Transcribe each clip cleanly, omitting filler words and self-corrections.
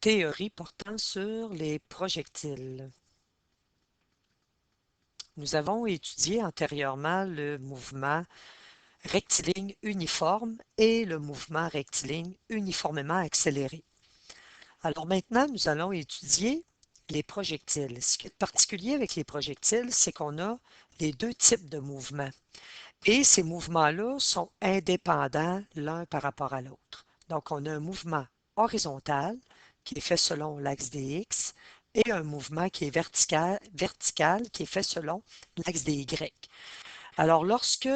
théorie portant sur les projectiles. Nous avons étudié antérieurement le mouvement rectiligne uniforme et le mouvement rectiligne uniformément accéléré. Alors maintenant, nous allons étudier les projectiles. Ce qui est particulier avec les projectiles, c'est qu'on a les deux types de mouvements. Et ces mouvements-là sont indépendants l'un par rapport à l'autre. Donc, on a un mouvement horizontal qui est fait selon l'axe des X et un mouvement qui est vertical qui est fait selon l'axe des Y. Alors, lorsque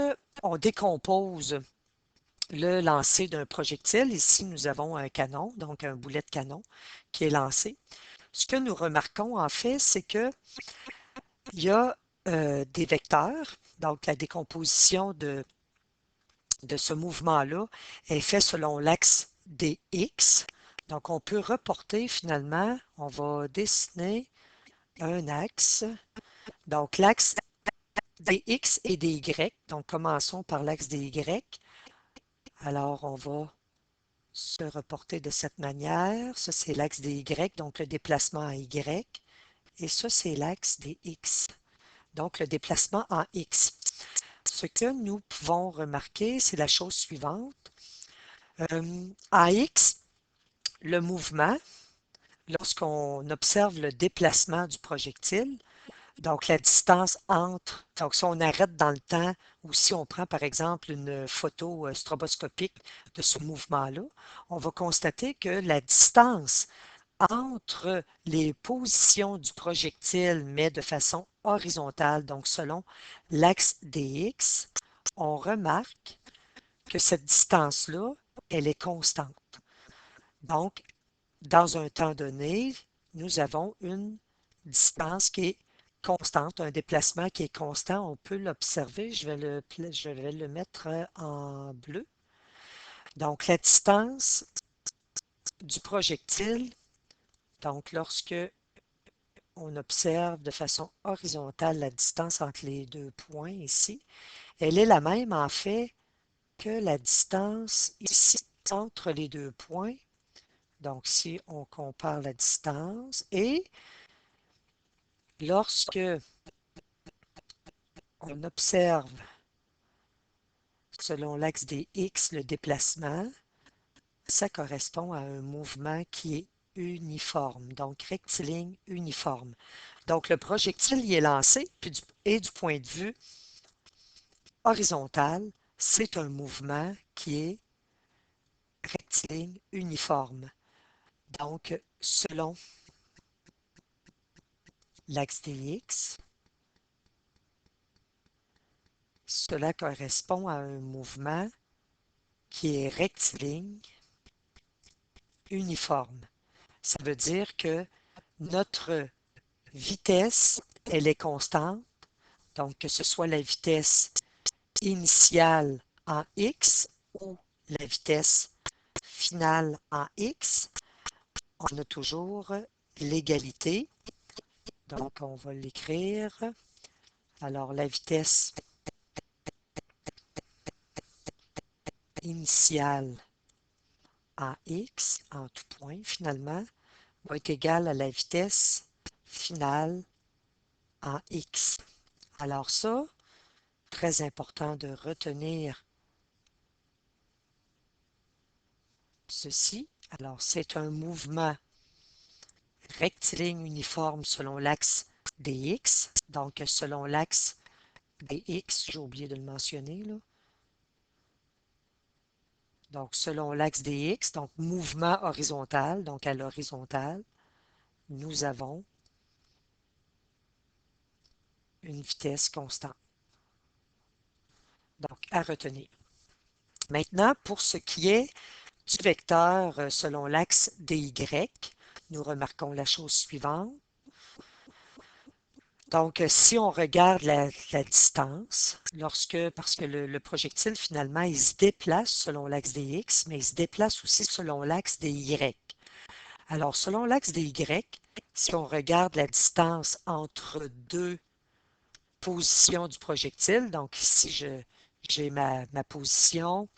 on décompose le lancer d'un projectile, ici nous avons un canon, donc un boulet de canon qui est lancé. Ce que nous remarquons en fait, c'est qu'il y a des vecteurs, donc la décomposition de ce mouvement-là est fait selon l'axe des X. Donc, on peut reporter finalement, on va dessiner un axe. Donc, l'axe des X et des Y. Donc, commençons par l'axe des Y. Alors, on va se reporter de cette manière. Ça, c'est l'axe des Y, donc le déplacement en Y. Et ça, c'est l'axe des X, donc le déplacement en X. Ce que nous pouvons remarquer, c'est la chose suivante. En X, le mouvement, lorsqu'on observe le déplacement du projectile, donc la distance entre, donc si on arrête dans le temps ou si on prend par exemple une photo stroboscopique de ce mouvement-là, on va constater que la distance entre les positions du projectile, mais de façon horizontale, donc selon l'axe des X, on remarque que cette distance-là, elle est constante. Donc, dans un temps donné, nous avons une distance qui est constante, un déplacement qui est constant. On peut l'observer. Je vais le mettre en bleu. Donc, la distance du projectile, donc lorsque on observe de façon horizontale la distance entre les deux points ici, elle est la même en fait que la distance ici entre les deux points. Donc, si on compare la distance et lorsque on observe selon l'axe des X le déplacement, ça correspond à un mouvement qui est uniforme, donc rectiligne uniforme. Donc, le projectile y est lancé et du point de vue horizontal, c'est un mouvement qui est rectiligne uniforme. Donc, selon l'axe des X, cela correspond à un mouvement qui est rectiligne uniforme. Ça veut dire que notre vitesse, elle est constante. Donc, que ce soit la vitesse initiale en X ou la vitesse finale en X, on a toujours l'égalité. Donc, on va l'écrire. Alors, la vitesse initiale en X, en tout point, finalement, va être égale à la vitesse finale en X. Alors ça, très important de retenir ceci. Alors, c'est un mouvement rectiligne uniforme selon l'axe des X. Donc, selon l'axe des X, j'ai oublié de le mentionner, là. Donc, selon l'axe des X, donc mouvement horizontal, donc à l'horizontale, nous avons une vitesse constante. Donc, à retenir. Maintenant, pour ce qui est du vecteur selon l'axe des Y, nous remarquons la chose suivante. Donc, si on regarde la distance, parce que le projectile, finalement, il se déplace selon l'axe des X, mais il se déplace aussi selon l'axe des Y. Alors, selon l'axe des Y, si on regarde la distance entre deux positions du projectile, donc ici, j'ai ma position,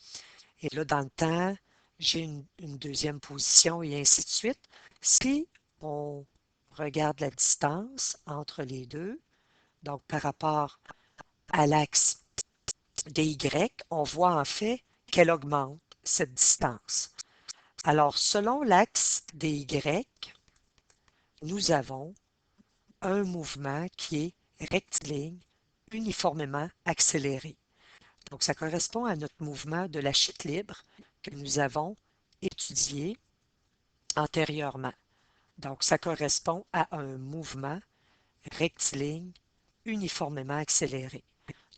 et là, dans le temps, j'ai une deuxième position et ainsi de suite. Si on regarde la distance entre les deux, donc par rapport à l'axe dy, on voit en fait qu'elle augmente cette distance. Alors, selon l'axe dy, nous avons un mouvement qui est rectiligne, uniformément accéléré. Donc, ça correspond à notre mouvement de la chute libre que nous avons étudié antérieurement. Donc, ça correspond à un mouvement rectiligne uniformément accéléré.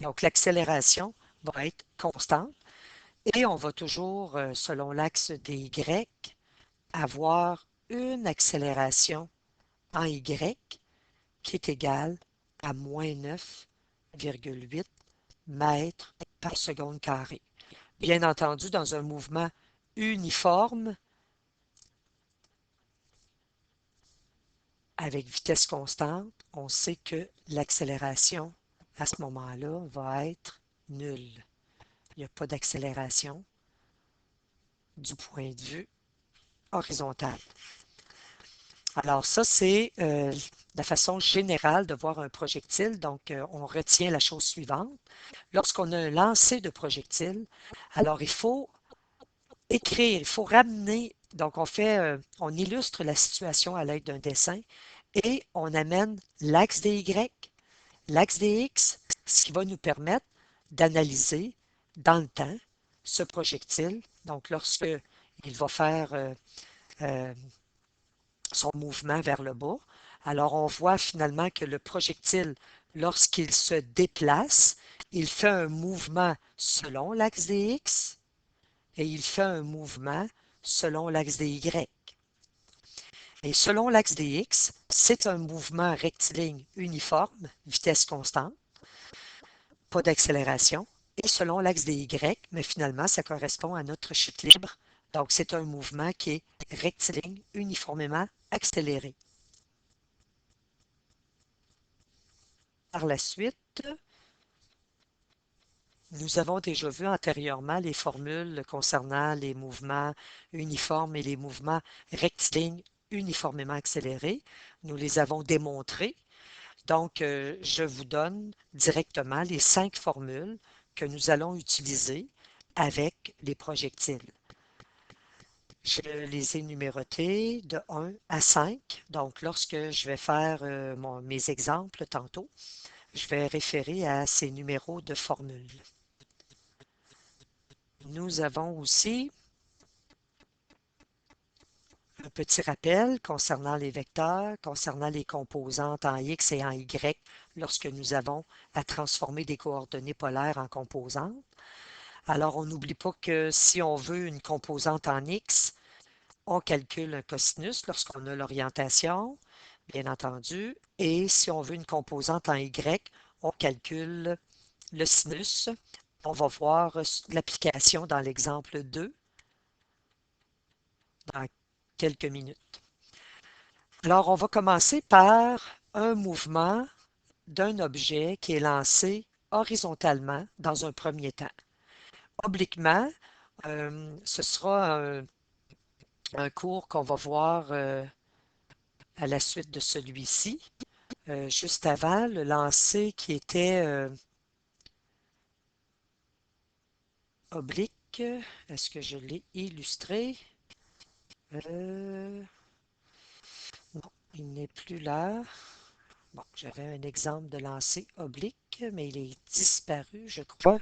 Donc, l'accélération va être constante et on va toujours, selon l'axe des Y, avoir une accélération en Y qui est égale à moins 9,8 mètres par seconde carrée. Bien entendu, dans un mouvement uniforme avec vitesse constante, on sait que l'accélération à ce moment-là va être nulle. Il n'y a pas d'accélération du point de vue horizontal. Alors ça, c'est la façon générale de voir un projectile. Donc, on retient la chose suivante. Lorsqu'on a un lancer de projectile, alors il faut écrire, il faut ramener. Donc, on illustre la situation à l'aide d'un dessin et on amène l'axe des Y, l'axe des X, ce qui va nous permettre d'analyser dans le temps ce projectile. Donc, lorsque il va faire euh, son mouvement vers le bas, alors on voit finalement que le projectile, lorsqu'il se déplace, il fait un mouvement selon l'axe des X et il fait un mouvement selon l'axe des Y. Et selon l'axe des X, c'est un mouvement rectiligne uniforme, vitesse constante, pas d'accélération. Et selon l'axe des Y, mais finalement, ça correspond à notre chute libre. Donc, c'est un mouvement qui est rectiligne, uniformément accéléré. Par la suite, nous avons déjà vu antérieurement les formules concernant les mouvements uniformes et les mouvements rectilignes uniformément accélérés. Nous les avons démontrés. Donc, je vous donne directement les 5 formules que nous allons utiliser avec les projectiles. Je les ai numérotées de 1 à 5. Donc, lorsque je vais faire mes exemples tantôt, je vais référer à ces numéros de formules. Nous avons aussi un petit rappel concernant les vecteurs, concernant les composantes en X et en Y lorsque nous avons à transformer des coordonnées polaires en composantes. Alors, on n'oublie pas que si on veut une composante en X, on calcule un cosinus lorsqu'on a l'orientation, bien entendu, et si on veut une composante en Y, on calcule le sinus. On va voir l'application dans l'exemple 2 dans quelques minutes. Alors, on va commencer par un mouvement d'un objet qui est lancé horizontalement dans un premier temps. Obliquement, ce sera un cours qu'on va voir à la suite de celui-ci. Juste avant, le lancer qui était oblique, est-ce que je l'ai illustré? Non, il n'est plus là. Bon, j'avais un exemple de lancer oblique, mais il est disparu, je crois.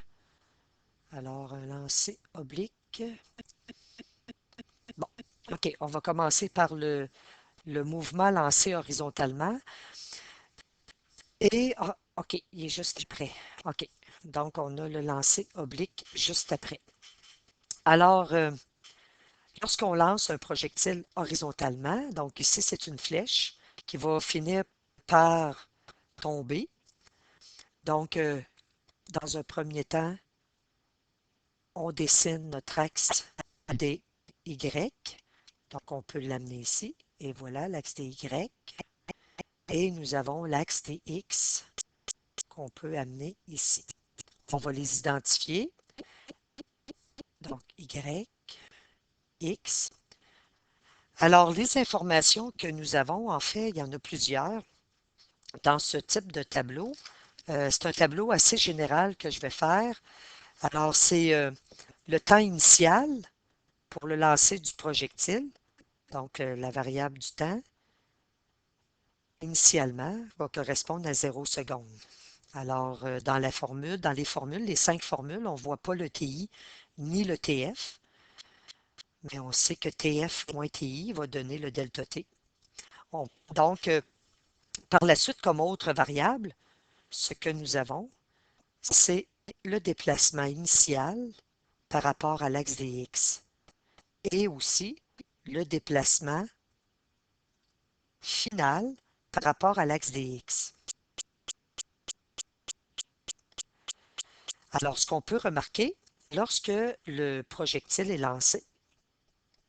Alors, un lancer oblique. Bon, OK, on va commencer par le mouvement lancé horizontalement. Et, OK, il est juste après. OK, donc on a le lancer oblique juste après. Alors, lorsqu'on lance un projectile horizontalement, donc ici c'est une flèche qui va finir par tomber. Donc, dans un premier temps, on dessine notre axe des Y. Donc, on peut l'amener ici. Et voilà l'axe des Y. Et nous avons l'axe des X qu'on peut amener ici. On va les identifier. Donc, Y, X. Alors, les informations que nous avons, en fait, il y en a plusieurs dans ce type de tableau. C'est un tableau assez général que je vais faire. Alors, c'est le temps initial pour le lancer du projectile, donc la variable du temps, initialement, va correspondre à 0 secondes. Alors, dans les formules, les 5 formules, on ne voit pas le TI ni le TF, mais on sait que TF moins TI va donner le delta T. Donc, par la suite, comme autre variable, ce que nous avons, c'est le déplacement initial par rapport à l'axe des X et aussi le déplacement final par rapport à l'axe des X. Alors, ce qu'on peut remarquer, lorsque le projectile est lancé,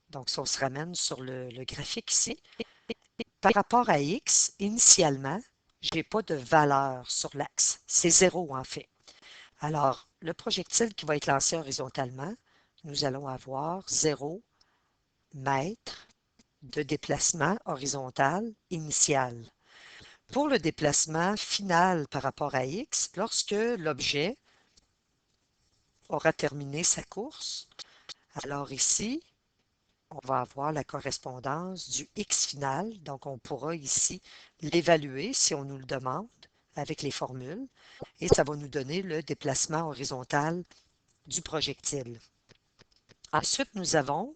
donc si on se ramène sur le graphique ici, par rapport à X, initialement, je n'ai pas de valeur sur l'axe. C'est 0 en fait. Alors, le projectile qui va être lancé horizontalement, nous allons avoir 0 mètres de déplacement horizontal initial. Pour le déplacement final par rapport à X, lorsque l'objet aura terminé sa course, alors ici, on va avoir la correspondance du X final. Donc, on pourra ici l'évaluer si on nous le demande avec les formules et ça va nous donner le déplacement horizontal du projectile. Ensuite, nous avons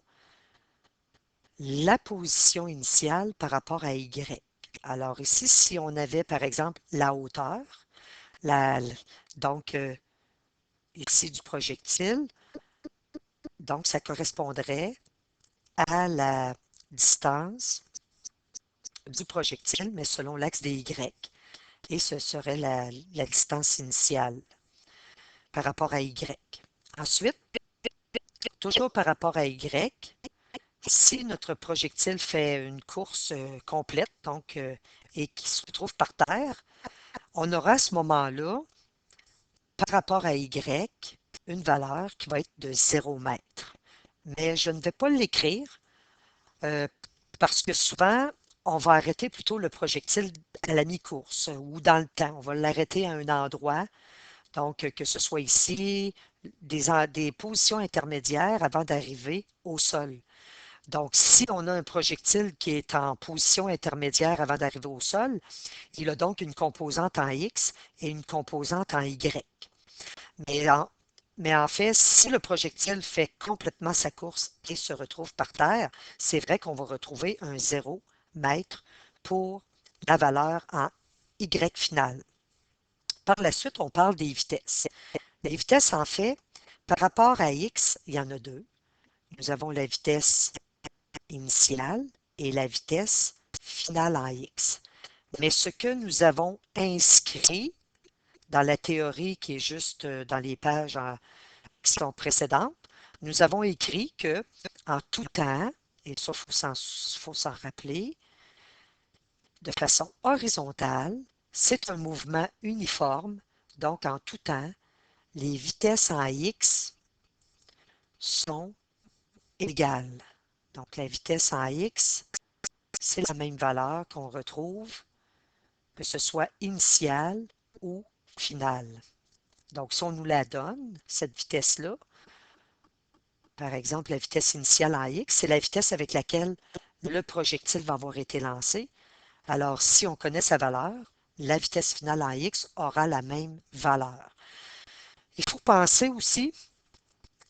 la position initiale par rapport à Y. Alors ici, si on avait par exemple la hauteur, la, donc ici du projectile, donc ça correspondrait à la distance du projectile, mais selon l'axe des Y. Et ce serait la distance initiale par rapport à Y. Ensuite, toujours par rapport à Y, si notre projectile fait une course complète, donc, et qui se trouve par terre, on aura à ce moment-là, par rapport à Y, une valeur qui va être de 0 mètre. Mais je ne vais pas l'écrire euh, parce que souvent, on va arrêter plutôt le projectile à la mi-course ou dans le temps. On va l'arrêter à un endroit, donc que ce soit ici, des positions intermédiaires avant d'arriver au sol. Donc, si on a un projectile qui est en position intermédiaire avant d'arriver au sol, il a donc une composante en X et une composante en Y. Mais en, mais en fait, si le projectile fait complètement sa course et se retrouve par terre, c'est vrai qu'on va retrouver un 0 mètre pour la valeur en Y finale. Par la suite, on parle des vitesses. Les vitesses, en fait, par rapport à X, il y en a deux. Nous avons la vitesse initiale et la vitesse finale en X. Mais ce que nous avons inscrit dans la théorie qui est juste dans les pages qui sont précédentes, nous avons écrit que en tout temps, et ça, faut s'en rappeler, de façon horizontale, c'est un mouvement uniforme, donc en tout temps, les vitesses en X sont égales. Donc la vitesse en X, c'est la même valeur qu'on retrouve, que ce soit initiale ou finale. Donc si on nous la donne, cette vitesse-là, par exemple, la vitesse initiale en X, c'est la vitesse avec laquelle le projectile va avoir été lancé. Alors, si on connaît sa valeur, la vitesse finale en X aura la même valeur. Il faut penser aussi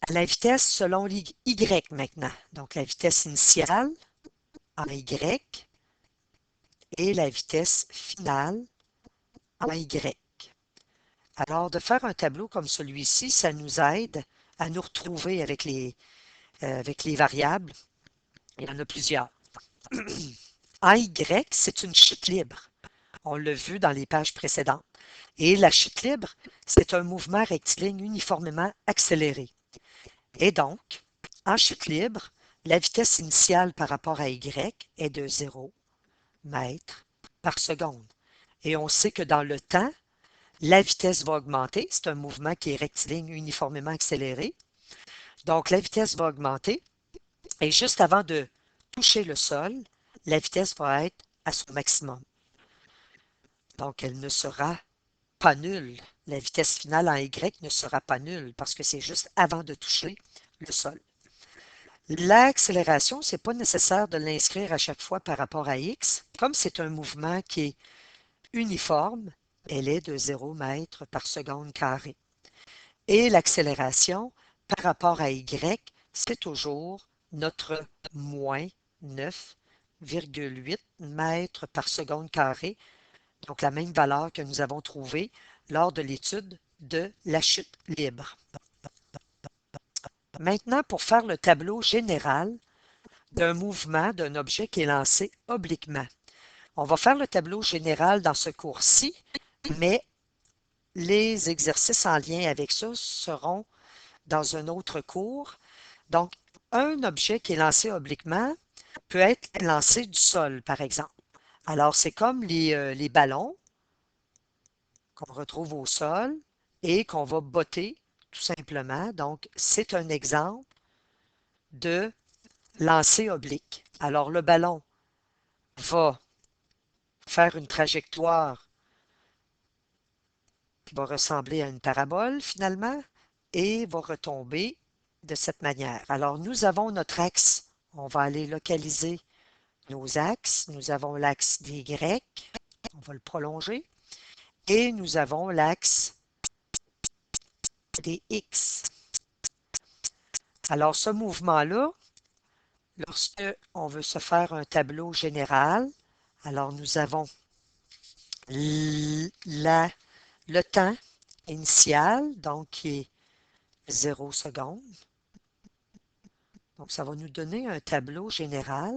à la vitesse selon Y maintenant. Donc, la vitesse initiale en Y et la vitesse finale en Y. Alors, de faire un tableau comme celui-ci, ça nous aide à nous retrouver avec les variables. Il y en a plusieurs. En Y, c'est une chute libre. On l'a vu dans les pages précédentes. Et la chute libre, c'est un mouvement rectiligne uniformément accéléré. Et donc, en chute libre, la vitesse initiale par rapport à Y est de 0 mètres par seconde. Et on sait que dans le temps, la vitesse va augmenter. C'est un mouvement qui est rectiligne uniformément accéléré. Donc, la vitesse va augmenter Et juste avant de toucher le sol, la vitesse va être à son maximum. Donc, elle ne sera pas nulle. La vitesse finale en Y ne sera pas nulle parce que c'est juste avant de toucher le sol. L'accélération, ce n'est pas nécessaire de l'inscrire à chaque fois par rapport à X. Comme c'est un mouvement qui est uniforme, elle est de 0 mètres par seconde carré. Et l'accélération par rapport à Y, c'est toujours notre moins 9,8 mètres par seconde carré, donc la même valeur que nous avons trouvée lors de l'étude de la chute libre. Maintenant, pour faire le tableau général d'un mouvement d'un objet qui est lancé obliquement. On va faire le tableau général dans ce cours-ci, mais les exercices en lien avec ça seront dans un autre cours. Donc, un objet qui est lancé obliquement peut être lancé du sol, par exemple. Alors, c'est comme les ballons qu'on retrouve au sol et qu'on va botter, tout simplement. Donc, c'est un exemple de lancer oblique. Alors, le ballon va faire une trajectoire qui va ressembler à une parabole, finalement, et va retomber de cette manière. Alors, nous avons notre axe. On va aller localiser nos axes. Nous avons l'axe des Y. On va le prolonger. Et nous avons l'axe des X. Alors, ce mouvement-là, lorsque on veut se faire un tableau général, alors nous avons le temps initial, donc qui est 0 secondes. Donc, ça va nous donner un tableau général.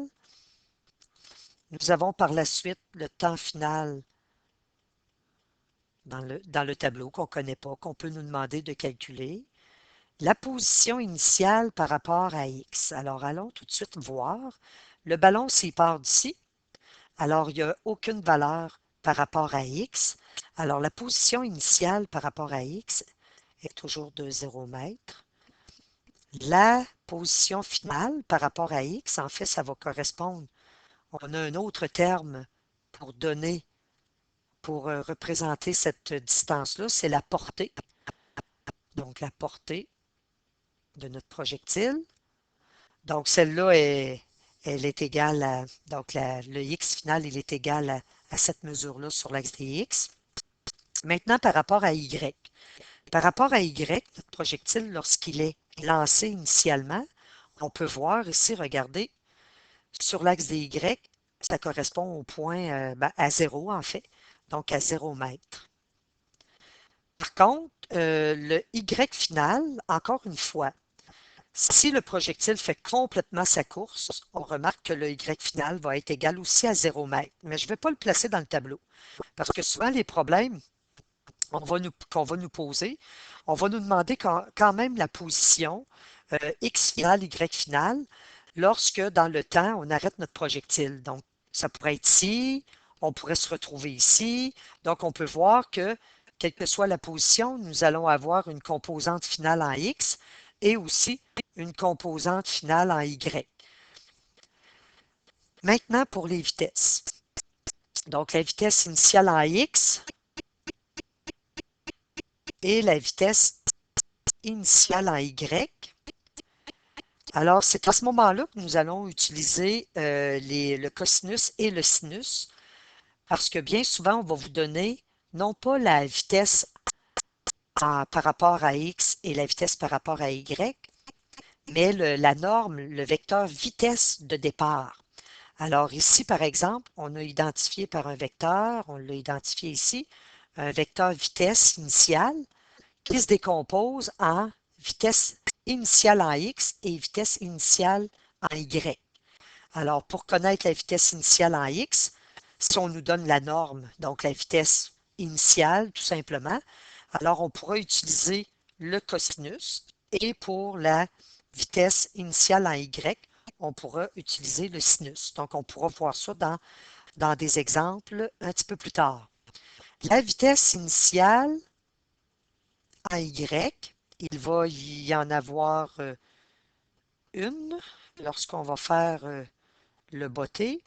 Nous avons par la suite le temps final dans le tableau qu'on ne connaît pas, qu'on peut nous demander de calculer. La position initiale par rapport à X. Alors, allons tout de suite voir. Le ballon, s'il part d'ici, alors il n'y a aucune valeur par rapport à X. Alors, la position initiale par rapport à X est toujours de 0 mètres. La position finale par rapport à X, en fait, ça va correspondre. On a un autre terme pour donner, pour représenter cette distance-là, c'est la portée. Donc, la portée de notre projectile. Donc, celle-là, elle est égale à, donc le x final, il est égal à cette mesure-là sur l'axe des x. Maintenant, par rapport à y. Par rapport à y, notre projectile, lorsqu'il est lancé initialement, on peut voir ici, regardez, sur l'axe des y, ça correspond au point à 0 en fait, donc à 0 mètre. Par contre, le y final, encore une fois, si le projectile fait complètement sa course, on remarque que le y final va être égal aussi à 0 mètre. Mais je ne vais pas le placer dans le tableau parce que souvent les problèmes qu'on va nous poser, on va nous demander quand même la position x final, y final, lorsque dans le temps, on arrête notre projectile. Donc, ça pourrait être ici, on pourrait se retrouver ici. Donc, on peut voir que, quelle que soit la position, nous allons avoir une composante finale en x et aussi une composante finale en y. Maintenant, pour les vitesses. Donc, la vitesse initiale en x et la vitesse initiale en y. Alors, c'est à ce moment-là que nous allons utiliser le cosinus et le sinus parce que bien souvent, on va vous donner non pas la vitesse par rapport à x et la vitesse par rapport à y, mais la norme, le vecteur vitesse de départ. Alors ici, par exemple, on a identifié par un vecteur, on l'a identifié ici, un vecteur vitesse initiale qui se décompose en vitesse initiale en x et vitesse initiale en y. Alors, pour connaître la vitesse initiale en x, si on nous donne la norme, donc la vitesse initiale, tout simplement, alors on pourra utiliser le cosinus et pour la vitesse initiale en y, on pourra utiliser le sinus. Donc, on pourra voir ça dans des exemples un petit peu plus tard. La vitesse initiale en y, il va y en avoir 1 lorsqu'on va faire le botté.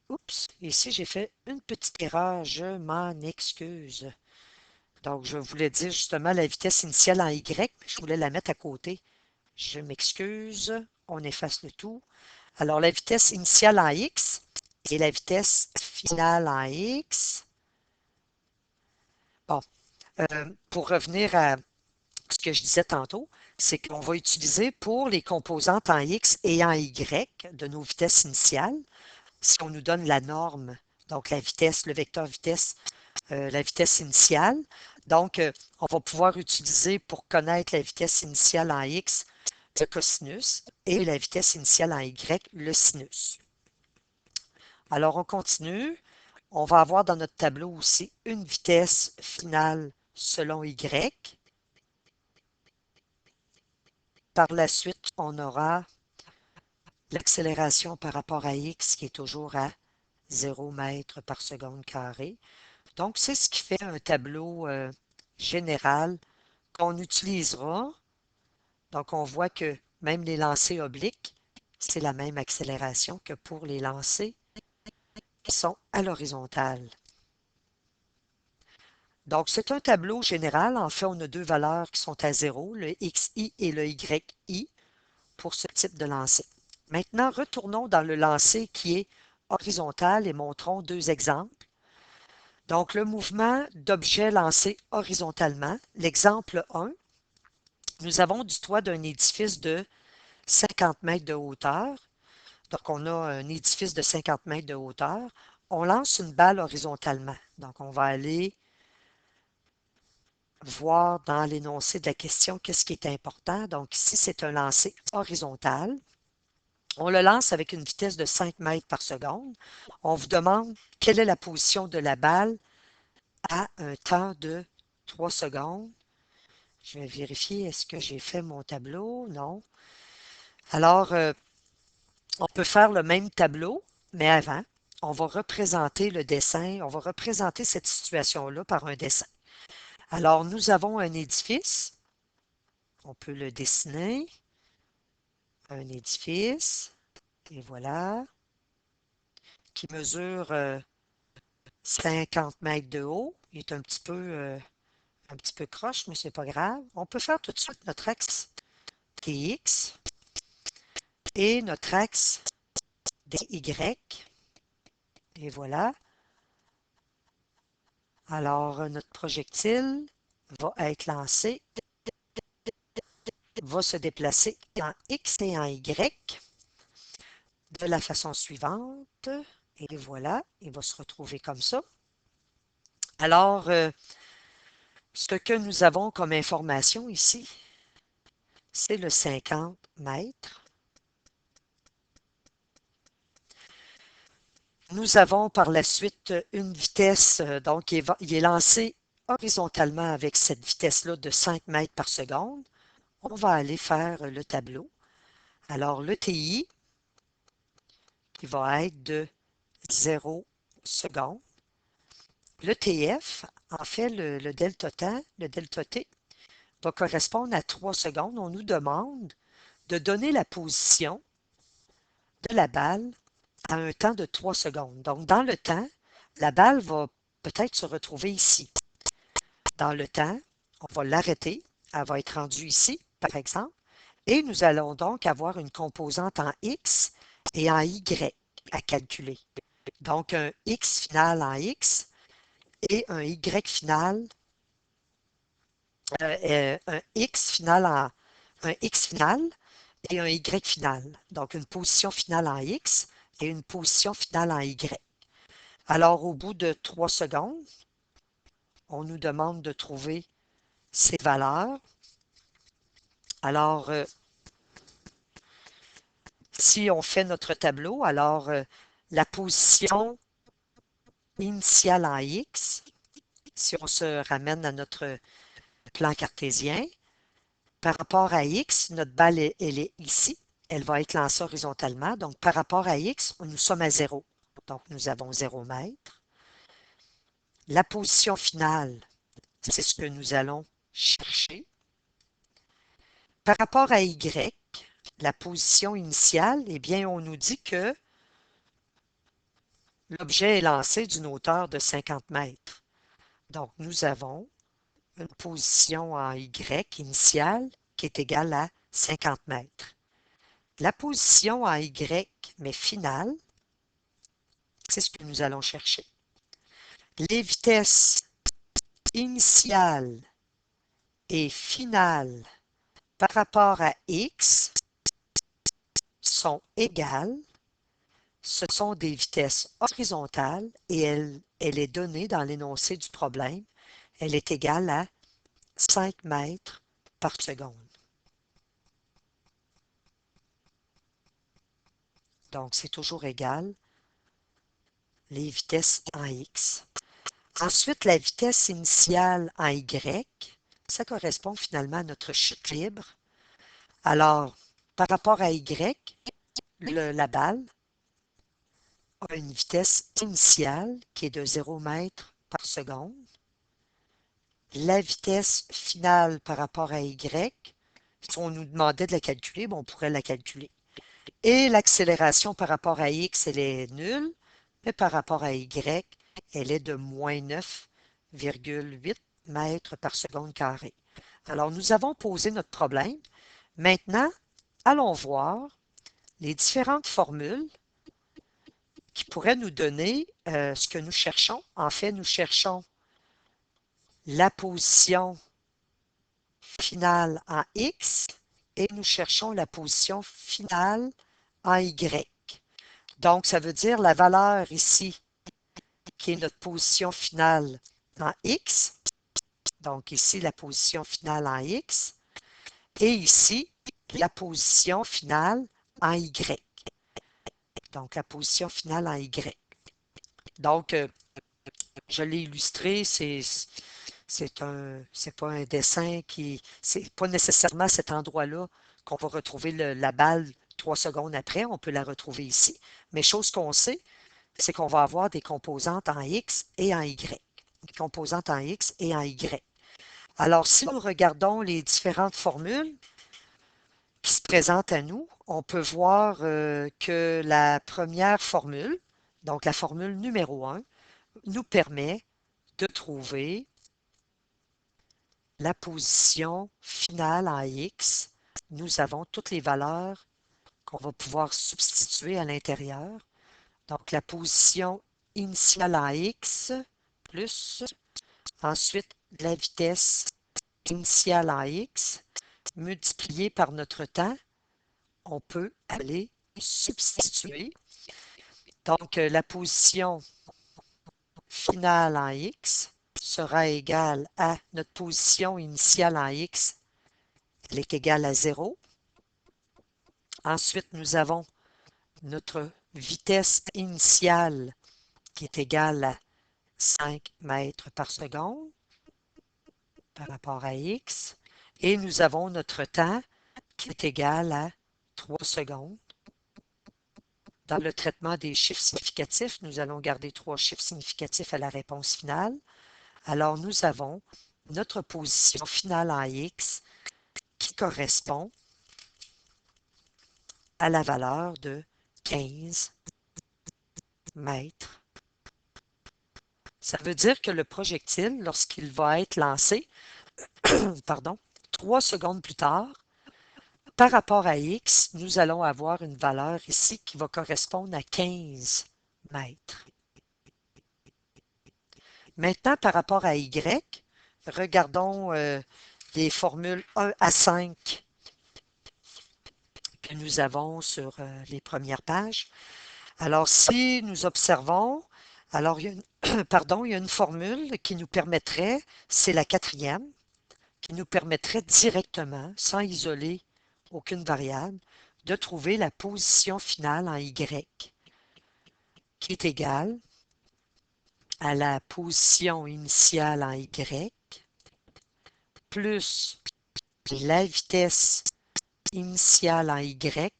Oups, ici j'ai fait une petite erreur, je m'en excuse. Donc, je voulais dire justement la vitesse initiale en Y, mais je voulais la mettre à côté. Je m'excuse, on efface le tout. Alors, la vitesse initiale en X et la vitesse finale en X. Bon, pour revenir à ce que je disais tantôt, c'est qu'on va utiliser pour les composantes en X et en Y de nos vitesses initiales, si on nous donne la norme, donc la vitesse, le vecteur vitesse, la vitesse initiale. Donc, on va pouvoir utiliser pour connaître la vitesse initiale en X, le cosinus, et la vitesse initiale en Y, le sinus. Alors, on continue. On va avoir dans notre tableau aussi une vitesse finale selon Y. Par la suite, on aura l'accélération par rapport à X qui est toujours à 0 mètres par seconde carré. Donc, c'est ce qui fait un tableau général qu'on utilisera. Donc, on voit que même les lancers obliques, c'est la même accélération que pour les lancers qui sont à l'horizontale. Donc, c'est un tableau général. En fait, on a deux valeurs qui sont à 0, le XI et le YI pour ce type de lancer. Maintenant, retournons dans le lancer qui est horizontal et montrons deux exemples. Donc, le mouvement d'objet lancé horizontalement. L'exemple 1, nous avons du toit d'un édifice de 50 mètres de hauteur. Donc, on a un édifice de 50 mètres de hauteur. On lance une balle horizontalement. Donc, on va aller voir dans l'énoncé de la question qu'est-ce qui est important. Donc, ici, c'est un lancer horizontal. On le lance avec une vitesse de 5 mètres par seconde. On vous demande quelle est la position de la balle à un temps de 3 secondes. Je vais vérifier, est-ce que j'ai fait mon tableau? Non. Alors, on peut faire le même tableau, mais avant, on va représenter le dessin, on va représenter cette situation-là par un dessin. Alors, nous avons un édifice. On peut le dessiner. Un édifice. Et voilà. Qui mesure 50 mètres de haut. Il est un petit peu croche, mais c'est pas grave. On peut faire tout de suite notre axe TX et notre axe DY. Et voilà. Alors, notre projectile va être lancé, va se déplacer en X et en Y de la façon suivante. Et voilà, il va se retrouver comme ça. Alors, ce que nous avons comme information ici, c'est le 50 mètres. Nous avons par la suite une vitesse, donc il est lancé horizontalement avec cette vitesse-là de 5 mètres par seconde. On va aller faire le tableau. Alors, le TI, qui va être de 0 secondes. Le TF, en fait, le delta temps, le delta T, va correspondre à 3 secondes. On nous demande de donner la position de la balle à un temps de 3 secondes. Donc, dans le temps, la balle va peut-être se retrouver ici. Dans le temps, on va l'arrêter. Elle va être rendue ici, par exemple. Et nous allons donc avoir une composante en X et en Y à calculer. Donc, un X final en X et un Y final, un X final un X final et un Y final. Donc, une position finale en X et une position finale en Y. Alors, au bout de 3 secondes, on nous demande de trouver ces valeurs. Alors, si on fait notre tableau, alors la position initiale en X, si on se ramène à notre plan cartésien, par rapport à X, notre balle, elle est ici. Elle va être lancée horizontalement. Donc, par rapport à X, nous sommes à 0. Donc, nous avons 0 mètres. La position finale, c'est ce que nous allons chercher. Par rapport à Y, la position initiale, eh bien, on nous dit que l'objet est lancé d'une hauteur de 50 mètres. Donc, nous avons une position en Y initiale qui est égale à 50 mètres. La position en Y, mais finale, c'est ce que nous allons chercher. Les vitesses initiales et finales par rapport à X sont égales. Ce sont des vitesses horizontales et elle est donnée dans l'énoncé du problème. Elle est égale à 5 mètres par seconde. Donc, c'est toujours égal les vitesses en X. Ensuite, la vitesse initiale en Y, ça correspond finalement à notre chute libre. Alors, par rapport à Y, la balle a une vitesse initiale qui est de 0 mètre par seconde. La vitesse finale par rapport à Y, si on nous demandait de la calculer, on pourrait la calculer. Et l'accélération par rapport à X, elle est nulle, mais par rapport à Y, elle est de moins 9,8 mètres par seconde carrée. Alors, nous avons posé notre problème. Maintenant, allons voir les différentes formules qui pourraient nous donner ce que nous cherchons. En fait, nous cherchons la position finale en X et nous cherchons la position finale en Y. Donc, ça veut dire la valeur ici, qui est notre position finale en X. Donc, ici, la position finale en X. Et ici, la position finale en Y. Donc, la position finale en Y. Donc, je l'ai illustré, c'est pas un dessin c'est pas nécessairement cet endroit-là qu'on va retrouver la balle 3 secondes après. On peut la retrouver ici. Mais chose qu'on sait, c'est qu'on va avoir des composantes en X et en Y. Des composantes en X et en Y. Alors, si nous regardons les différentes formules qui se présentent à nous, on peut voir que la première formule, donc la formule numéro 1, nous permet de trouver la position finale en X. Nous avons toutes les valeurs qu'on va pouvoir substituer à l'intérieur. Donc, la position initiale en X plus, ensuite, la vitesse initiale en X multipliée par notre temps, on peut aller substituer. Donc, la position finale en X sera égale à notre position initiale en X, elle est égale à 0. Ensuite, nous avons notre vitesse initiale qui est égale à 5 mètres par seconde par rapport à X. Et nous avons notre temps qui est égal à 3 secondes. Dans le traitement des chiffres significatifs, nous allons garder 3 chiffres significatifs à la réponse finale. Alors, nous avons notre position finale en X qui correspond à la valeur de 15 mètres. Ça veut dire que le projectile, lorsqu'il va être lancé, pardon, 3 secondes plus tard, par rapport à X, nous allons avoir une valeur ici qui va correspondre à 15 mètres. Maintenant, par rapport à Y, regardons les formules 1 à 5 que nous avons sur les premières pages. Alors, si nous observons, alors il y a une, pardon, il y a une formule qui nous permettrait, c'est la quatrième, qui nous permettrait directement, sans isoler aucune variable, de trouver la position finale en Y, qui est égale à la position initiale en Y, plus la vitesse initiale en Y.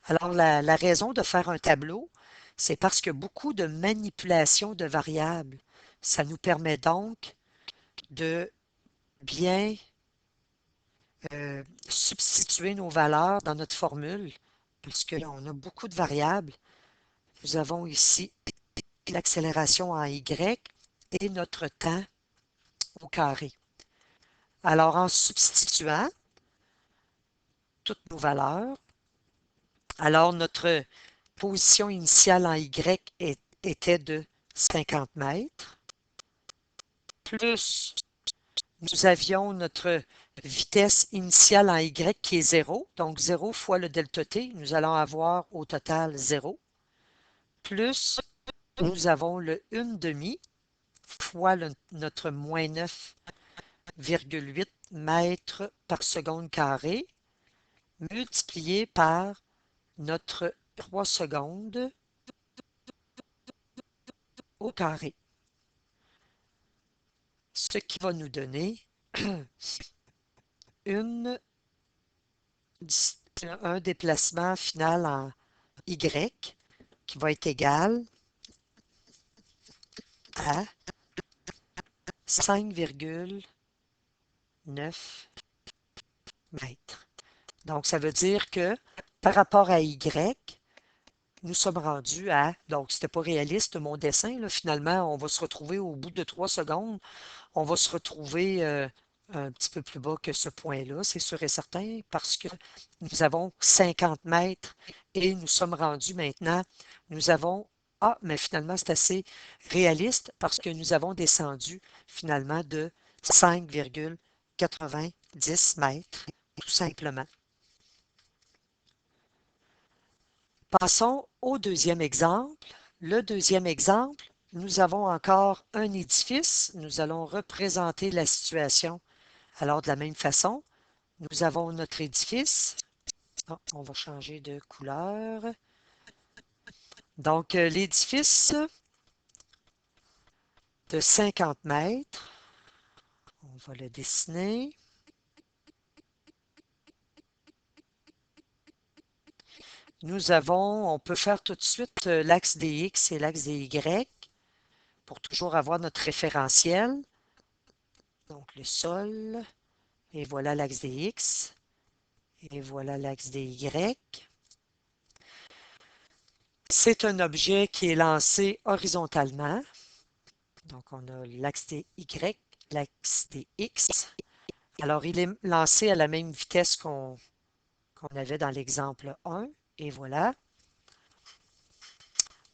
Alors, la raison de faire un tableau, c'est parce que beaucoup de manipulations de variables. Ça nous permet donc de bien substituer nos valeurs dans notre formule, parce que là, on a beaucoup de variables. Nous avons ici l'accélération en Y et notre temps au carré. Alors, en substituant toutes nos valeurs, alors notre position initiale en Y était de 50 mètres, plus nous avions notre vitesse initiale en Y qui est 0, donc 0 fois le delta T, nous allons avoir au total 0, plus nous avons le 1/2 fois notre moins 9,8 mètres par seconde carré, multiplié par notre 3 secondes au carré. Ce qui va nous donner un déplacement final en Y qui va être égal à 5,9 mètres. Donc, ça veut dire que par rapport à Y, nous sommes rendus à, donc c'était pas réaliste mon dessin, là, finalement, on va se retrouver au bout de 3 secondes, on va se retrouver un petit peu plus bas que ce point-là, c'est sûr et certain, parce que nous avons 50 mètres et nous sommes rendus maintenant, nous avons, mais finalement c'est assez réaliste parce que nous avons descendu finalement de 5,90 mètres, tout simplement. Passons au deuxième exemple. Le deuxième exemple, nous avons encore un édifice. Nous allons représenter la situation. Alors, de la même façon, nous avons notre édifice. On va changer de couleur. Donc, l'édifice de 50 mètres, on va le dessiner. Nous avons, on peut faire tout de suite l'axe des X et l'axe des Y pour toujours avoir notre référentiel. Donc, le sol, et voilà l'axe des X, et voilà l'axe des Y. C'est un objet qui est lancé horizontalement. Donc, on a l'axe des Y, l'axe des X. Alors, il est lancé à la même vitesse qu'on avait dans l'exemple 1. Et voilà.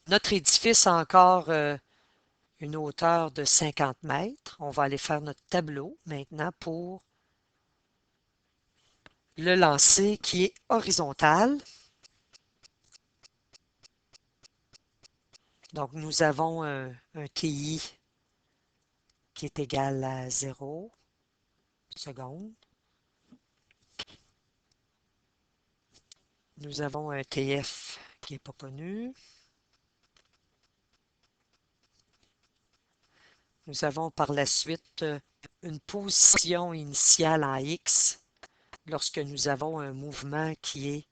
Notre édifice a encore une hauteur de 50 mètres. On va aller faire notre tableau maintenant pour le lancer qui est horizontal. Donc, nous avons un TI qui est égal à 0 secondes. Nous avons un TF qui n'est pas connu. Nous avons par la suite une position initiale en X lorsque nous avons un mouvement qui est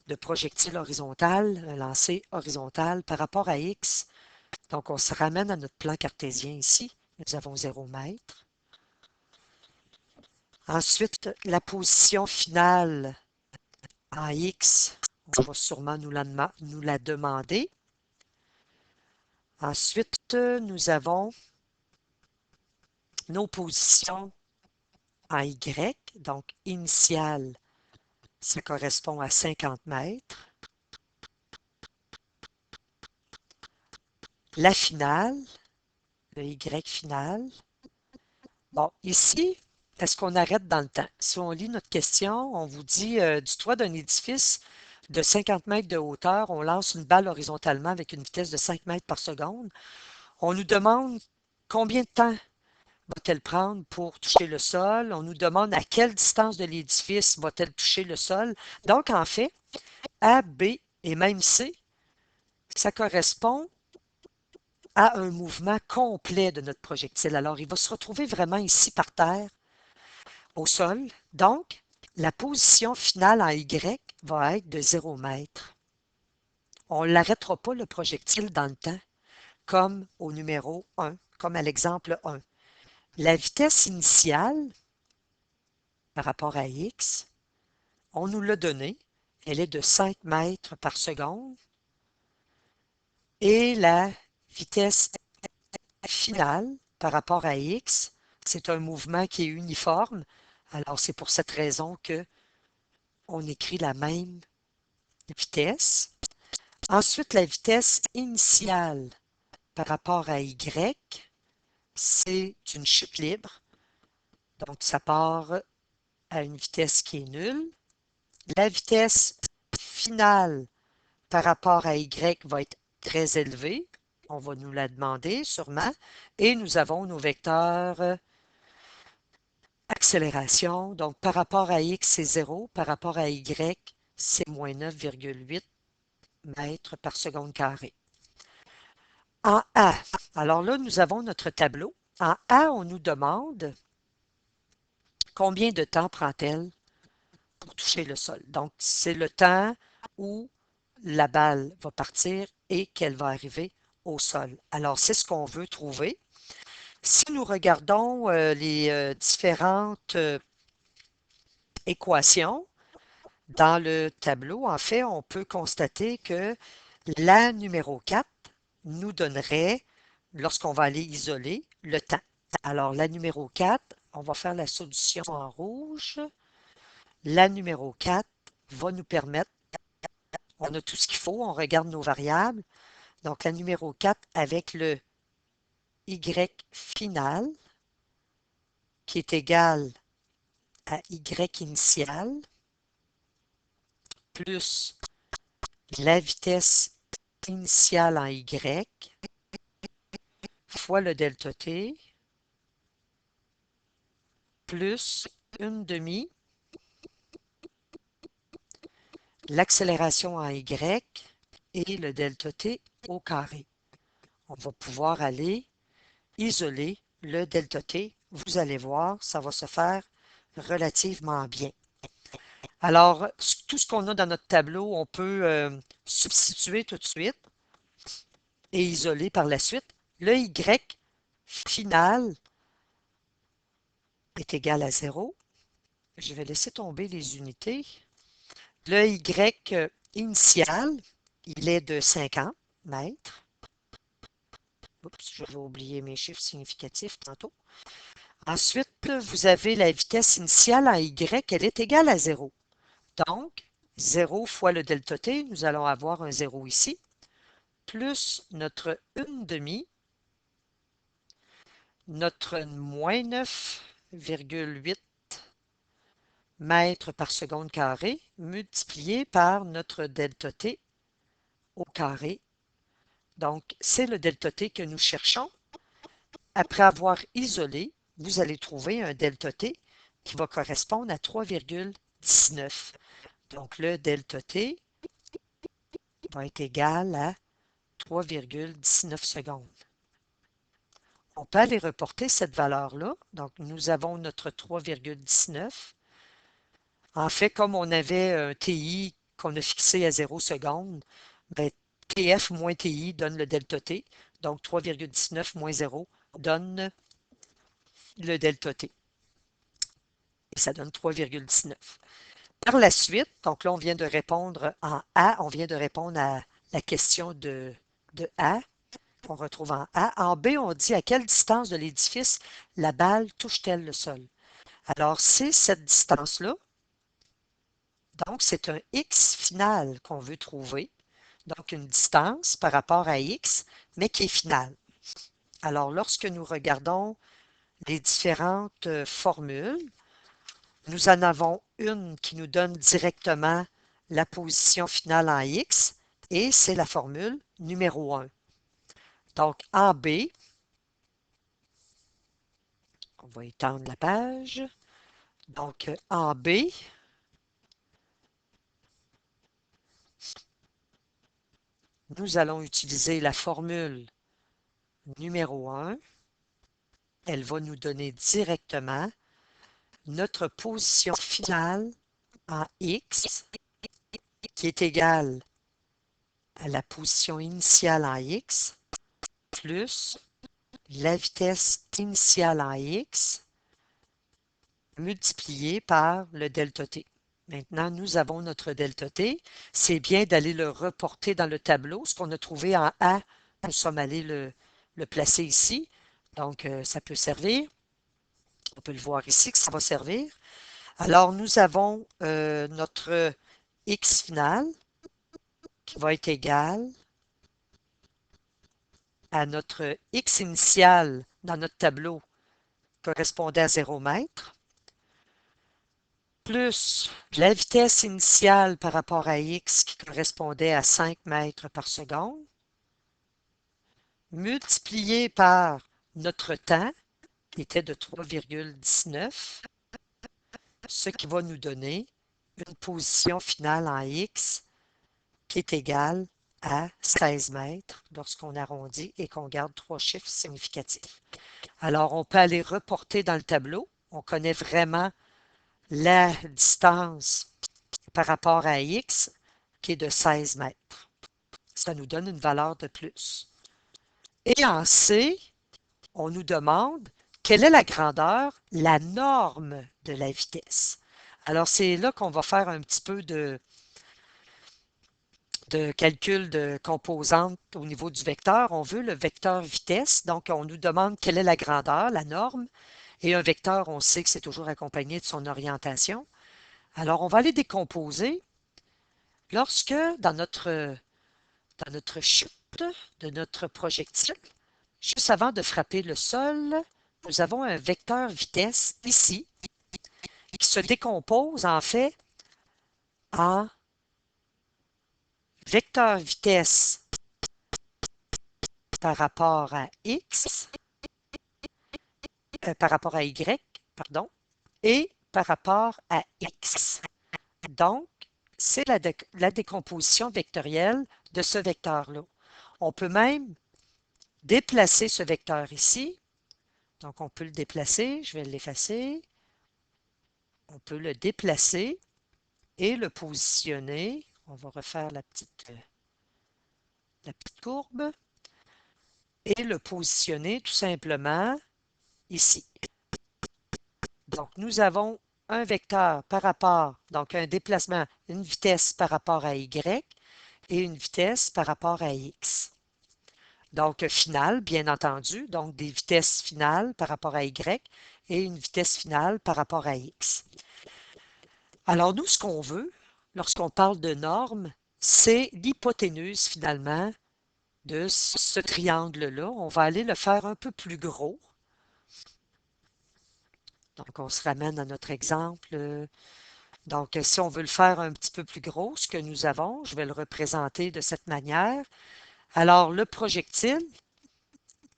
de projectile horizontal, un lancer horizontal par rapport à X. Donc, on se ramène à notre plan cartésien ici. Nous avons 0 mètre. Ensuite, la position finale en X, on va sûrement nous la demander. Ensuite, nous avons nos positions en Y, donc initiale, ça correspond à 50 mètres. La finale, le Y final. Bon, ici, est-ce qu'on arrête dans le temps? Si on lit notre question, on vous dit du toit d'un édifice de 50 mètres de hauteur, on lance une balle horizontalement avec une vitesse de 5 mètres par seconde. On nous demande combien de temps va-t-elle prendre pour toucher le sol? On nous demande à quelle distance de l'édifice va-t-elle toucher le sol? Donc, en fait, A, B et même C, ça correspond à un mouvement complet de notre projectile. Alors, il va se retrouver vraiment ici par terre, au sol. Donc, la position finale en Y va être de 0 mètre. On ne l'arrêtera pas le projectile dans le temps, comme au numéro 1, comme à l'exemple 1. La vitesse initiale par rapport à x. On nous l'a donné. Elle est de 5 mètres par seconde. Et la vitesse finale par rapport à x, c'est un mouvement qui est uniforme. Alors, c'est pour cette raison que on écrit la même vitesse. Ensuite, la vitesse initiale par rapport à y, c'est une chute libre. Donc, ça part à une vitesse qui est nulle. La vitesse finale par rapport à y va être très élevée. On va nous la demander sûrement. Et nous avons nos vecteurs accélération. Donc, par rapport à x, c'est 0. Par rapport à y, c'est moins 9,8 mètres par seconde carrée. En A, alors là, nous avons notre tableau. En A, on nous demande combien de temps prend-elle pour toucher le sol. Donc, c'est le temps où la balle va partir et qu'elle va arriver au sol. Alors, c'est ce qu'on veut trouver. Si nous regardons les différentes équations dans le tableau, en fait, on peut constater que la numéro 4 nous donnerait, lorsqu'on va aller isoler, le temps. Alors, la numéro 4, on va faire la solution en rouge. La numéro 4 va nous permettre, on a tout ce qu'il faut, on regarde nos variables. Donc, la numéro 4 avec le y final qui est égal à y initial plus la vitesse initiale en y fois le delta t plus une demi l'accélération en y et le delta t au carré. On va pouvoir aller isoler le delta t. Vous allez voir, ça va se faire relativement bien. Alors, tout ce qu'on a dans notre tableau, on peut substituer tout de suite et isoler par la suite. Le y final est égal à 0. Je vais laisser tomber les unités. Le y initial, il est de 50 mètres. Oups, je vais oublier mes chiffres significatifs tantôt. Ensuite, vous avez la vitesse initiale en y, elle est égale à 0. Donc, 0 fois le delta t, nous allons avoir un 0 ici, plus notre 1 demi, notre moins 9,8 mètres par seconde carré, multiplié par notre delta t au carré. Donc, c'est le delta t que nous cherchons. Après avoir isolé, vous allez trouver un delta t qui va correspondre à 3,19. Donc, le delta t va être égal à 3,19 secondes. On peut aller reporter cette valeur-là. Donc, nous avons notre 3,19. En fait, comme on avait un TI qu'on a fixé à 0 secondes, ben, TF moins TI donne le delta T. Donc, 3,19 moins 0 donne le delta T. Et ça donne 3,19. Par la suite, donc là, on vient de répondre en A, on vient de répondre à la question de A, qu'on retrouve en A. En B, on dit à quelle distance de l'édifice la balle touche-t-elle le sol? Alors, c'est cette distance-là. Donc, c'est un x final qu'on veut trouver. Donc, une distance par rapport à x, mais qui est finale. Alors, lorsque nous regardons les différentes formules, nous en avons une qui nous donne directement la position finale en x, et c'est la formule numéro 1. Donc, en B, on va étendre la page. Donc, en B, nous allons utiliser la formule numéro 1. Elle va nous donner directement notre position finale en x qui est égale à la position initiale en x plus la vitesse initiale en x multiplié par le delta t. Maintenant, nous avons notre delta t. C'est bien d'aller le reporter dans le tableau. Ce qu'on a trouvé en A, nous sommes allés le placer ici. Donc, ça peut servir. On peut le voir ici que ça va servir. Alors, nous avons notre x final qui va être égal à notre x initial dans notre tableau correspondait à 0 mètres, plus la vitesse initiale par rapport à x qui correspondait à 5 mètres par seconde, multiplié par notre temps qui était de 3,19, ce qui va nous donner une position finale en x qui est égale à 16 mètres lorsqu'on arrondit et qu'on garde 3 chiffres significatifs. Alors, on peut aller reporter dans le tableau. On connaît vraiment la distance par rapport à x qui est de 16 mètres. Ça nous donne une valeur de plus. Et en C, on nous demande quelle est la grandeur, la norme de la vitesse. Alors, c'est là qu'on va faire un petit peu de calcul de composantes au niveau du vecteur. On veut le vecteur vitesse, donc on nous demande quelle est la grandeur, la norme, et un vecteur, on sait que c'est toujours accompagné de son orientation. Alors, on va aller décomposer. Lorsque, dans notre chute de notre projectile, juste avant de frapper le sol, nous avons un vecteur vitesse ici qui se décompose en fait en vecteur vitesse par rapport à x, par rapport à y, pardon, et par rapport à x. Donc, c'est la décomposition vectorielle de ce vecteur-là. On peut même déplacer ce vecteur ici. Donc, on peut le déplacer. Je vais l'effacer. On peut le déplacer et le positionner. On va refaire la petite courbe et le positionner tout simplement ici. Donc, nous avons un vecteur par rapport, donc un déplacement, une vitesse par rapport à y et une vitesse par rapport à x. Donc, finale, bien entendu, donc des vitesses finales par rapport à y et une vitesse finale par rapport à x. Alors, nous, ce qu'on veut, lorsqu'on parle de normes, c'est l'hypoténuse, finalement, de ce triangle-là. On va aller le faire un peu plus gros. Donc, on se ramène à notre exemple. Donc, si on veut le faire un petit peu plus gros, ce que nous avons, je vais le représenter de cette manière. Alors, le projectile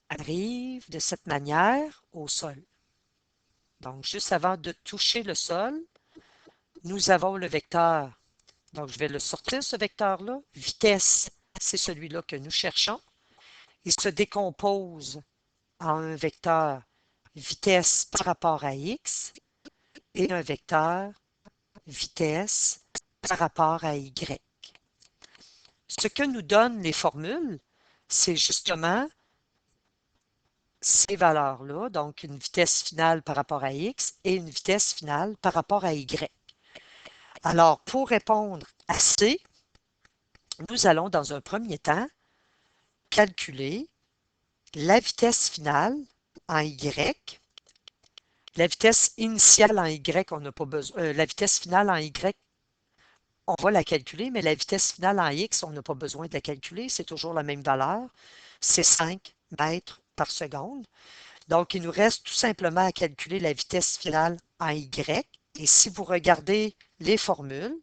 arrive de cette manière au sol. Donc, juste avant de toucher le sol, nous avons le vecteur. Donc, je vais le sortir, ce vecteur-là. Vitesse, c'est celui-là que nous cherchons. Il se décompose en un vecteur vitesse par rapport à x et un vecteur vitesse par rapport à y. Ce que nous donnent les formules, c'est justement ces valeurs-là, donc une vitesse finale par rapport à x et une vitesse finale par rapport à y. Alors, pour répondre à C, nous allons dans un premier temps calculer la vitesse finale en y. La vitesse initiale en y, on n'a pas besoin. La vitesse finale en y, on va la calculer, mais la vitesse finale en x, on n'a pas besoin de la calculer. C'est toujours la même valeur. C'est 5 mètres par seconde. Donc, il nous reste tout simplement à calculer la vitesse finale en y. Et si vous regardez les formules,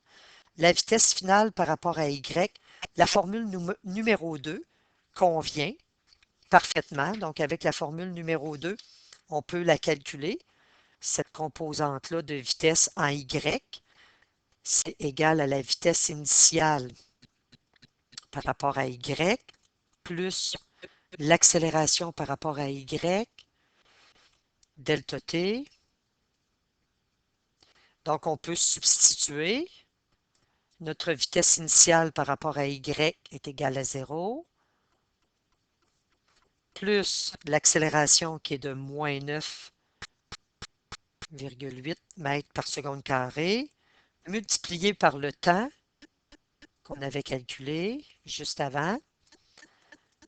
la vitesse finale par rapport à y, la formule numéro 2 convient parfaitement. Donc, avec la formule numéro 2, on peut la calculer. Cette composante-là de vitesse en y, c'est égal à la vitesse initiale par rapport à y plus l'accélération par rapport à y, delta t. Donc, on peut substituer. Notre vitesse initiale par rapport à y est égale à 0, plus l'accélération qui est de moins 9 31,8 mètres par seconde carrée, multiplié par le temps qu'on avait calculé juste avant,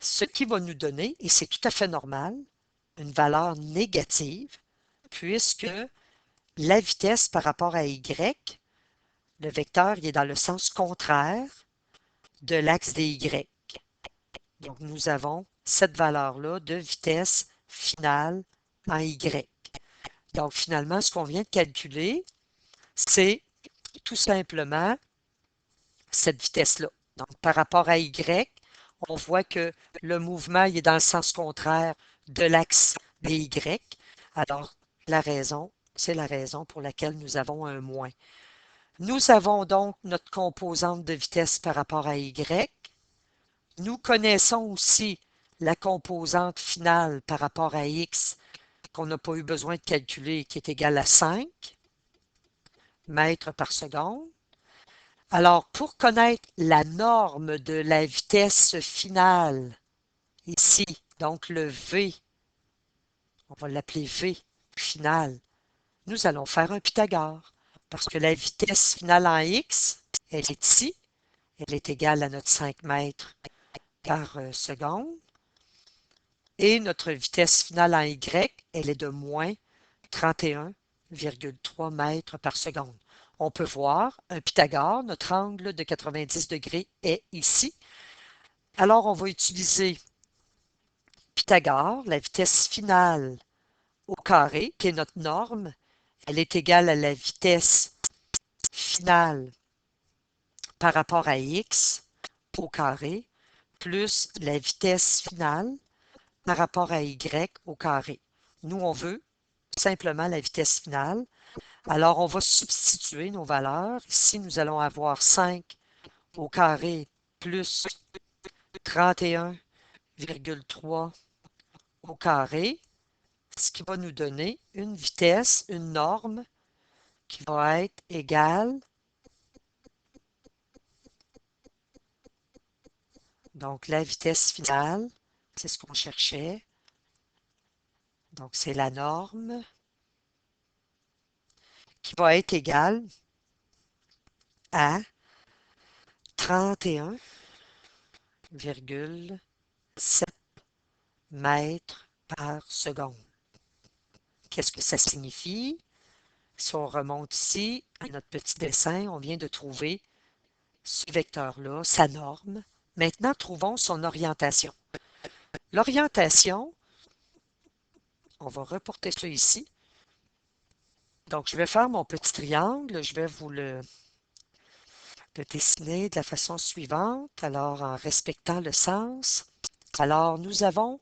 ce qui va nous donner, et c'est tout à fait normal, une valeur négative, puisque la vitesse par rapport à y, le vecteur il est dans le sens contraire de l'axe des y. Donc, nous avons cette valeur-là de vitesse finale en y. Donc, finalement, ce qu'on vient de calculer, c'est tout simplement cette vitesse-là. Donc, par rapport à y, on voit que le mouvement il est dans le sens contraire de l'axe des y. Alors, c'est la raison pour laquelle nous avons un moins. Nous avons donc notre composante de vitesse par rapport à y. Nous connaissons aussi la composante finale par rapport à x qu'on n'a pas eu besoin de calculer, qui est égale à 5 mètres par seconde. Alors, pour connaître la norme de la vitesse finale, ici, donc le V, on va l'appeler V finale, nous allons faire un Pythagore, parce que la vitesse finale en x, elle est ici, elle est égale à notre 5 mètres par seconde, et notre vitesse finale en y, elle est de moins 31,3 mètres par seconde. On peut voir un Pythagore, notre angle de 90 degrés est ici. Alors, on va utiliser Pythagore, la vitesse finale au carré, qui est notre norme. Elle est égale à la vitesse finale par rapport à x au carré, plus la vitesse finale par rapport à y au carré. Nous, on veut simplement la vitesse finale. Alors, on va substituer nos valeurs. Ici, nous allons avoir 5 au carré plus 31,3 au carré, ce qui va nous donner une vitesse, une norme qui va être égale, donc la vitesse finale, c'est ce qu'on cherchait, donc c'est la norme qui va être égale à 31,7 mètres par seconde. Qu'est-ce que ça signifie? Si on remonte ici à notre petit dessin, on vient de trouver ce vecteur-là, sa norme. Maintenant, trouvons son orientation. L'orientation, on va reporter ça ici. Donc, je vais faire mon petit triangle. Je vais vous le dessiner de la façon suivante. Alors, en respectant le sens. Alors, nous avons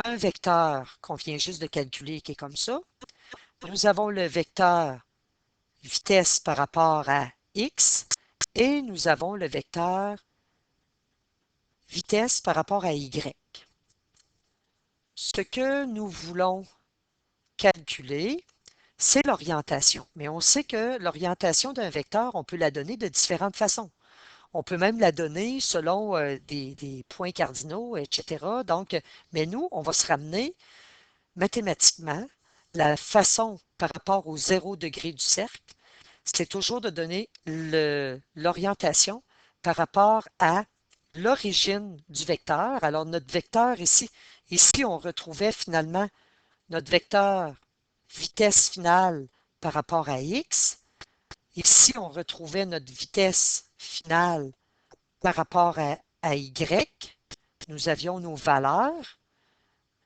un vecteur qu'on vient juste de calculer qui est comme ça. Nous avons le vecteur vitesse par rapport à x et nous avons le vecteur vitesse par rapport à y. Ce que nous voulons calculer, c'est l'orientation. Mais on sait que l'orientation d'un vecteur, on peut la donner de différentes façons. On peut même la donner selon des points cardinaux, etc. Donc, mais nous, on va se ramener mathématiquement. La façon par rapport au 0 degré du cercle, c'est toujours de donner l'orientation par rapport à l'origine du vecteur. Alors, notre vecteur ici, on retrouvait finalement notre vecteur vitesse finale par rapport à x. Ici, on retrouvait notre vitesse finale par rapport à y. Nous avions nos valeurs.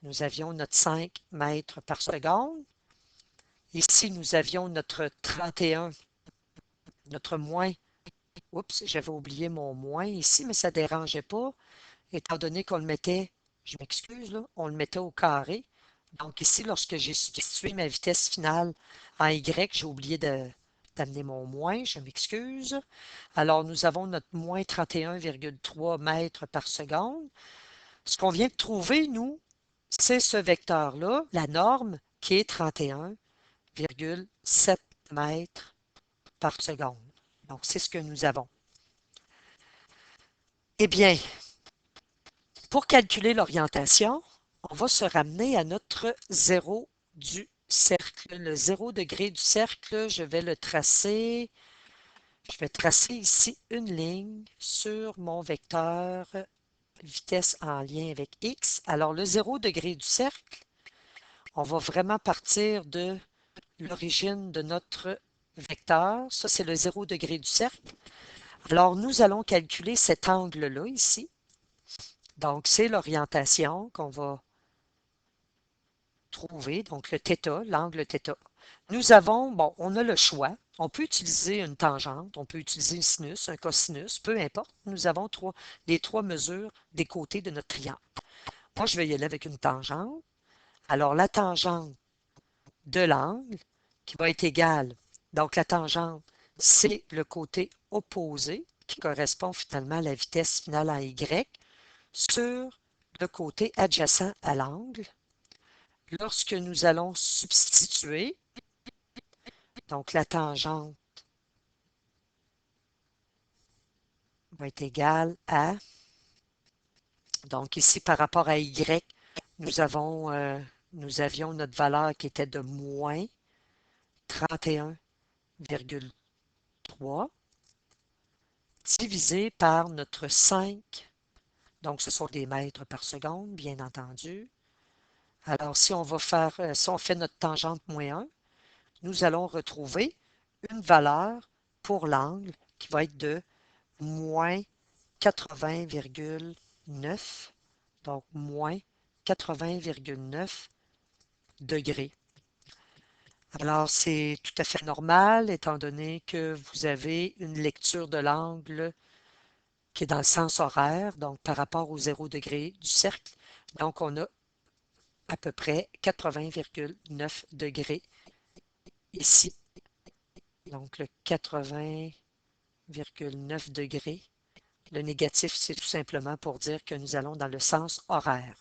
Nous avions notre 5 mètres par seconde. Ici, nous avions notre 31, notre moins. Oups, j'avais oublié mon moins ici, mais ça ne dérangeait pas, étant donné qu'on le mettait, je m'excuse, là, on le mettait au carré. Donc ici, lorsque j'ai substitué ma vitesse finale en y, j'ai oublié d'amener mon moins, je m'excuse. Alors, nous avons notre moins 31,3 mètres par seconde. Ce qu'on vient de trouver, nous, c'est ce vecteur-là, la norme, qui est 31,7 mètres par seconde. Donc, c'est ce que nous avons. Eh bien, pour calculer l'orientation, on va se ramener à notre 0 du cercle, le 0 degré du cercle, je vais le tracer. Je vais tracer ici une ligne sur mon vecteur vitesse en lien avec X. Alors, le 0 degré du cercle, on va vraiment partir de l'origine de notre vecteur. Ça, c'est le 0 degré du cercle. Alors, nous allons calculer cet angle-là ici. Donc, c'est l'orientation qu'on va trouver, donc le θ, l'angle θ. Nous avons, bon, on a le choix. On peut utiliser une tangente, on peut utiliser un sinus, un cosinus, peu importe. Nous avons les trois mesures des côtés de notre triangle. Moi, je vais y aller avec une tangente. Alors, la tangente de l'angle qui va être égale, donc la tangente, c'est le côté opposé qui correspond finalement à la vitesse finale en Y sur le côté adjacent à l'angle. Lorsque nous allons substituer, donc la tangente va être égale à, donc ici par rapport à Y, nous avions notre valeur qui était de moins 31,3 divisé par notre 5, donc ce sont des mètres par seconde, bien entendu. Alors, si on fait notre tangente moins 1, nous allons retrouver une valeur pour l'angle qui va être de moins 80,9, donc moins 80,9 degrés. Alors, c'est tout à fait normal, étant donné que vous avez une lecture de l'angle qui est dans le sens horaire, donc par rapport au 0 degré du cercle. Donc, on a à peu près 80,9 degrés ici. Donc, le 80,9 degrés. Le négatif, c'est tout simplement pour dire que nous allons dans le sens horaire.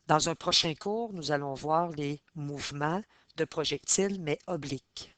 Dans un prochain cours, nous allons voir les mouvements de projectiles, mais obliques.